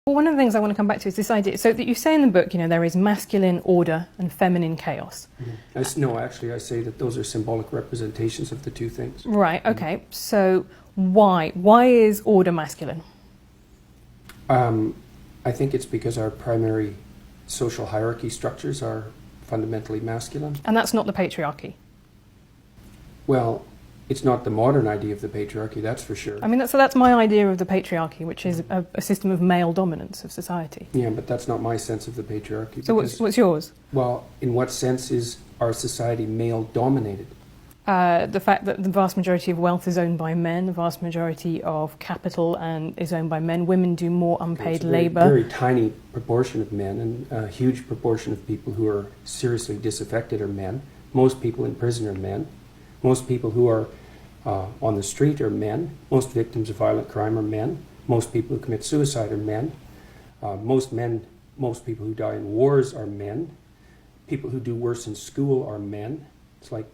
Well, one of the things I want to come back to is this idea, so that you say in the book, there is masculine order and feminine chaos. No, actually I say that those are symbolic representations of the two things. Right, okay. So why? Why is order masculine? I think it's because our primary social hierarchy structures are fundamentally masculine. And that's not the patriarchy? Well, it's not the modern idea of the patriarchy, that's for sure. I mean, that's my idea of the patriarchy, which is a system of male dominance of society. Yeah, but that's not my sense of the patriarchy. So what's yours? Well, in what sense is our society male-dominated? The fact that the vast majority of wealth is owned by men, the vast majority of capital is owned by men. Women do more unpaid labour. A very tiny proportion of men, and a huge proportion of people who are seriously disaffected are men. Most people in prison are men. Most people who are on the street are men. Most victims of violent crime are men. Most people who commit suicide are men. Most people who die in wars are men. People who do worse in school are men. It's like,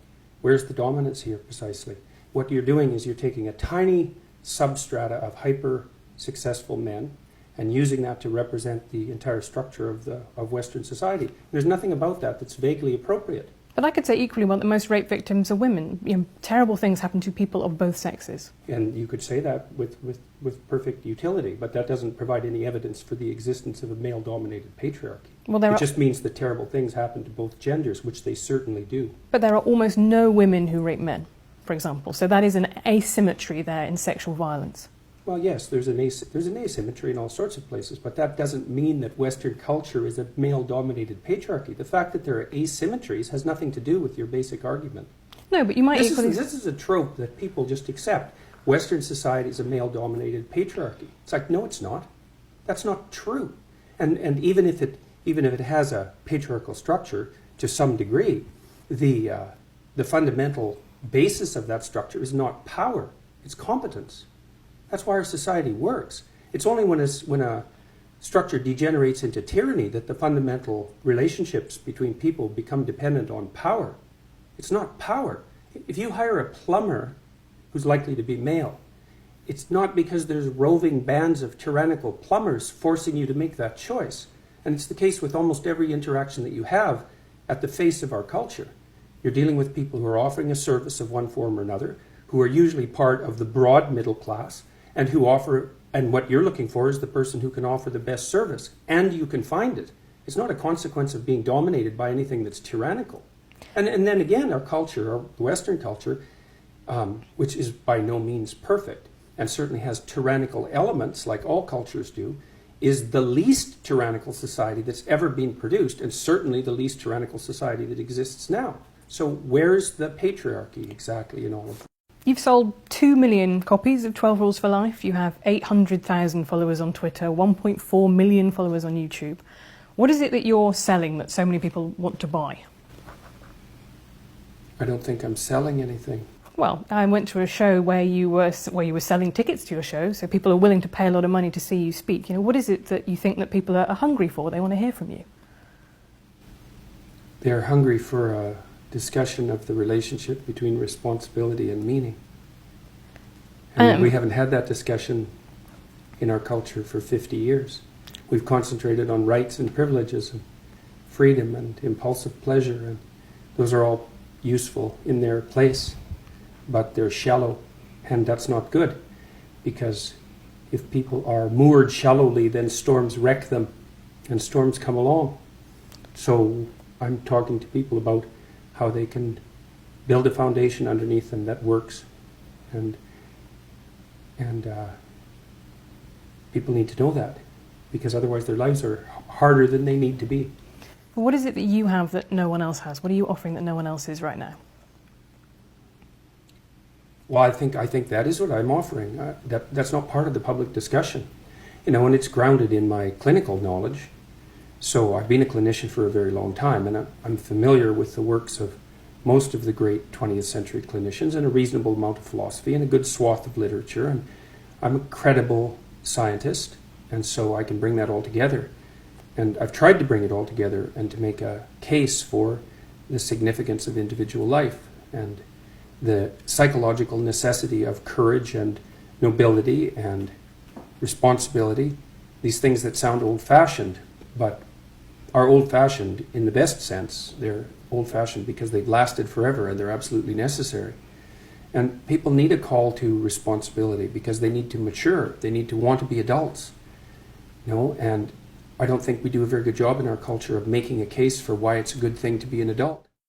where's the dominance here precisely? What you're doing is you're taking a tiny substrata of hyper-successful men and using that to represent the entire structure of Western society. There's nothing about that that's vaguely appropriate. But I could say equally well that most rape victims are women. Terrible things happen to people of both sexes. And you could say that with perfect utility, but that doesn't provide any evidence for the existence of a male-dominated patriarchy. Well, it just means that terrible things happen to both genders, which they certainly do. But there are almost no women who rape men, for example. So that is an asymmetry there in sexual violence. Well, yes, there's an asymmetry in all sorts of places, but that doesn't mean that Western culture is a male-dominated patriarchy. The fact that there are asymmetries has nothing to do with your basic argument. No, but you might equally... This is a trope that people just accept. Western society is a male-dominated patriarchy. It's like, no, it's not. That's not true. And even if it has a patriarchal structure to some degree, the fundamental basis of that structure is not power, it's competence. That's why our society works. It's only when a structure degenerates into tyranny that the fundamental relationships between people become dependent on power. It's not power. If you hire a plumber who's likely to be male, it's not because there's roving bands of tyrannical plumbers forcing you to make that choice. And it's the case with almost every interaction that you have at the face of our culture. You're dealing with people who are offering a service of one form or another, who are usually part of the broad middle class, and what you're looking for is the person who can offer the best service, and you can find it. It's not a consequence of being dominated by anything that's tyrannical. And then again, our culture, our Western culture, which is by no means perfect, and certainly has tyrannical elements, like all cultures do, is the least tyrannical society that's ever been produced, and certainly the least tyrannical society that exists now. So where's the patriarchy exactly in all of that? You've sold 2 million copies of 12 Rules for Life. You have 800,000 followers on Twitter, 1.4 million followers on YouTube. What is it that you're selling that so many people want to buy? I don't think I'm selling anything. Well, I went to a show where you were selling tickets to your show, so people are willing to pay a lot of money to see you speak. What is it that you think that people are hungry for? They want to hear from you. They're hungry for a discussion of the relationship between responsibility and meaning. And we haven't had that discussion in our culture for 50 years. We've concentrated on rights and privileges and freedom and impulsive pleasure, and those are all useful in their place, but they're shallow, and that's not good, because if people are moored shallowly, then storms wreck them, and storms come along. So I'm talking to people about how they can build a foundation underneath them that works, and people need to know that, because otherwise their lives are harder than they need to be. What is it that you have that no one else has? What are you offering that no one else is right now? Well, I think that is what I'm offering. That's not part of the public discussion, and it's grounded in my clinical knowledge. So I've been a clinician for a very long time, and I'm familiar with the works of most of the great 20th century clinicians, and a reasonable amount of philosophy, and a good swath of literature, and I'm a credible scientist, and so I can bring that all together. And I've tried to bring it all together and to make a case for the significance of individual life and the psychological necessity of courage and nobility and responsibility these things that sound old-fashioned, but are old-fashioned in the best sense. They're old-fashioned because they've lasted forever and they're absolutely necessary. And people need a call to responsibility because they need to mature. They need to want to be adults. And I don't think we do a very good job in our culture of making a case for why it's a good thing to be an adult.